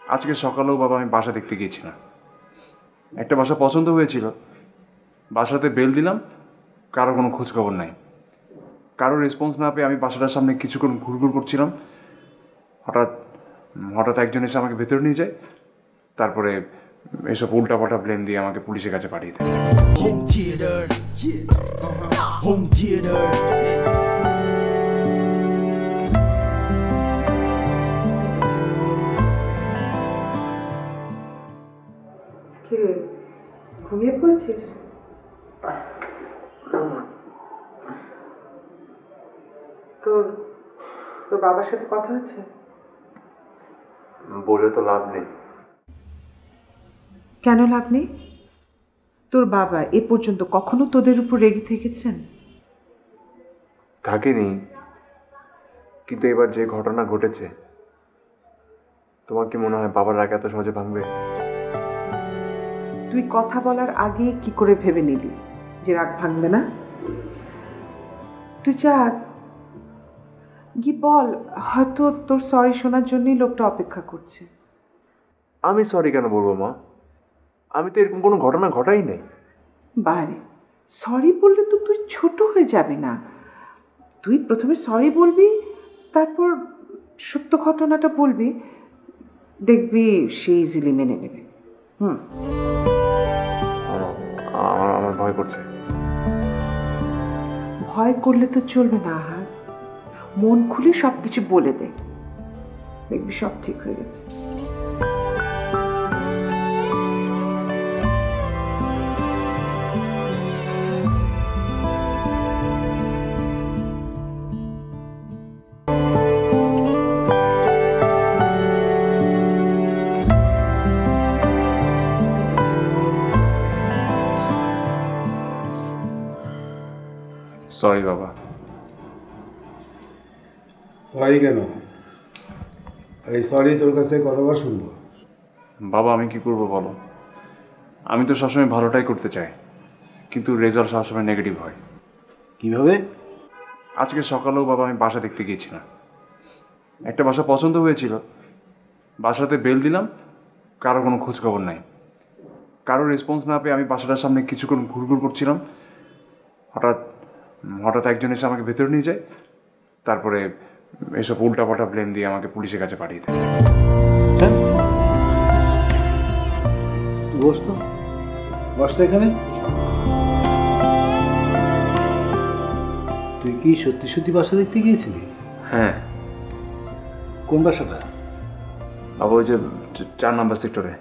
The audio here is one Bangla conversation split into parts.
আজকে সকালেও বাবা আমি বাসা দেখতে গিয়েছিলাম। একটা বাসা পছন্দ হয়েছিল, বাসাতে বেল দিলাম, কারো কোনো খোঁজখবর নাই। কারো রেসপন্স না পেয়ে আমি বাসাটার সামনে কিছুক্ষণ ঘুরঘুর করছিলাম। হঠাৎ হঠাৎ একজন এসে আমাকে ভেতরে নিয়ে যায়, তারপরে এসব উল্টাপাল্টা ব্লেম দিয়ে আমাকে পুলিশের কাছে পাঠিয়ে দেয়। ঘুমিয়ে পড়েছিস? তোর তোর বাবার সাথে কথা হচ্ছে? বলে তো লাভ নেই। কেন লাভ নেই? তোর বাবা এ পর্যন্ত কখনো তোদের উপর রেগে থেকেছেন? থাকেনি, কিন্তু এবার যে ঘটনা ঘটেছে, তোমার কি মনে হয় বাবার রাগ এত সহজে ভাঙবে? তুই কথা বলার আগে কি করে ভেবে নিলি যে রাগ ভাঙবে না? তুই যা গিয়ে বল, হয়তো তোর সরি শোনার জন্যই লোকটা অপেক্ষা করছে। আমি সরি কেন বলবো মা? আমি তো এরকম কোনো ঘটনা ঘটাই নাই। বাইরে সরি বললে তো তুই ছোট হয়ে যাবে না। তুই প্রথমে সরি বলবি, তারপর সত্য ঘটনাটা বলবি, দেখবি সে ইজিলি মেনে নেবে। আমার ভয় করছে। ভয় করলে তো চলবে না আহার, মন খুলে সবকিছু বলে দে, দেখবি সব ঠিক হয়ে গেছে। সরি বাবা। সরি কেন? এই সরি তোর কাছে কতবার শুনবো? বাবা আমি কি করবো বলো? আমি তো সবসময় ভালোটাই করতে চাই, কিন্তু রেজাল্ট সবসময় নেগেটিভ হয়। কিভাবে? আজকে সকালেও বাবা আমি বাসা দেখতে গিয়েছিলাম। একটা বাসা পছন্দ হয়েছিল, বাসাতে বেল দিলাম, কারো কোনো খোঁজখবর নাই। কারো রেসপন্স না পেয়ে আমি বাসাটার সামনে কিছুক্ষণ ঘুরঘুর করছিলাম। হঠাৎ হঠাৎ একজন এসে আমাকে ভেতরে নিয়ে যায়, তারপরে এসব উল্টাপাল্টা ব্লেম দিয়ে আমাকে পুলিশের কাছে পাঠিয়ে দেয়। বসতো এখানে। তুই কি সত্যি সত্যি বাসা দেখতে গিয়েছিলি? হ্যাঁ। কোন বাসাটা? বাবা ওই যে 4 নম্বর সেক্টরে।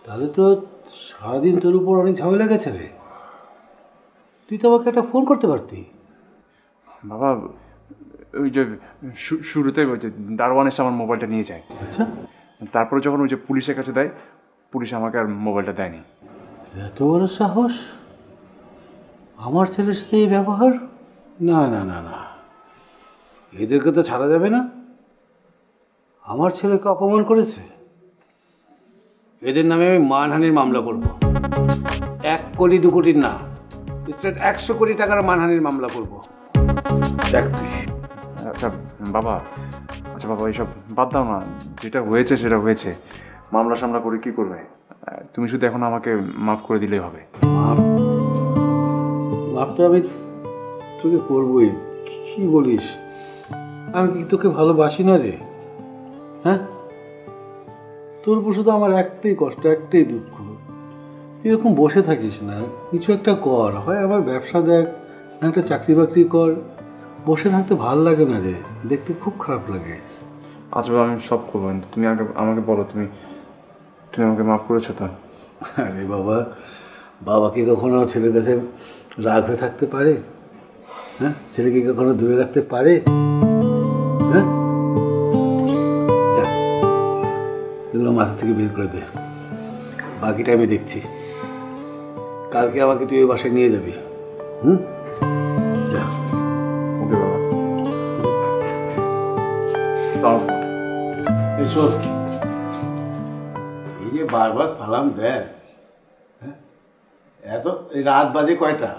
তাহলে তো সারাদিন তোর উপর অনেক ঝামেলা গেছে রে। তুই তো আমাকে একটা ফোন করতে পারতি। বাবা ওই যে শুরুতে ওই যে দারোয়ান এসে আমার মোবাইলটা নিয়ে যায়। আচ্ছা, তারপরে যখন ওই যে পুলিশের কাছে দেয়, পুলিশ আমাকে আর মোবাইলটা দেয়নি। এত বড় সাহস! আমার ছেলের সাথে এই ব্যবহার? না না না না, এদেরকে তো ছাড়া যাবে না। আমার ছেলেকে অপমান করেছে, এদের নামে আমি মানহানির মামলা করব। 1 কোটি 2 কোটির না, 100 কোটি টাকার মানহানির মামলা করব। দেখ তুই। আচ্ছা বাবা, এইসব বাদ দাও না, যেটা হয়েছে সেটা হয়েছে। মামলা সামলা করে কি করবে? তুমি শুধু এখন আমাকে মাফ করে দিলেই হবে। মাফ তো আমি তোকে করবই। কি বলিস? আমি কি তোকে ভালোবাসি না রে? হ্যাঁ, তোর উপর শুধু আমার একটাই কষ্ট, একটাই দুঃখ। এরকম বসে থাকিস না, কিছু একটা কর। হয় আমার ব্যবসা দেখ, একটা চাকরি বাকরি কর। বসে থাকতে ভালো লাগে না রে, দেখতে খুব খারাপ লাগে। আচ্ছা আমি সব করবো, তুমি আমাকে বলো, তুমি আমাকে মাফ করেছো তো? আরে বাবা, বাবাকে কখনো ছেলের কাছে রাগ হয়ে থাকতে পারে? হ্যাঁ, ছেলেকে কখনো দূরে রাখতে পারে? হ্যাঁ, এগুলো মাথা থেকে বের করে দে, বাকিটা আমি দেখছি। কালকে আমাকে তুই ওই বাসায় নিয়ে যাবি। যা। ওকে বাবা। এসো। এই যে বারবার সালাম দেয়, হ্যাঁ, এত রাত বাজে কয়টা?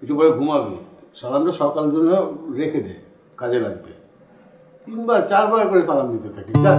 একটু পরে ঘুমাবি, সালামটা সকাল জন্য রেখে দে, কাজে লাগবে। 3 বার 4 বার করে সালাম দিতে থাকি। যা।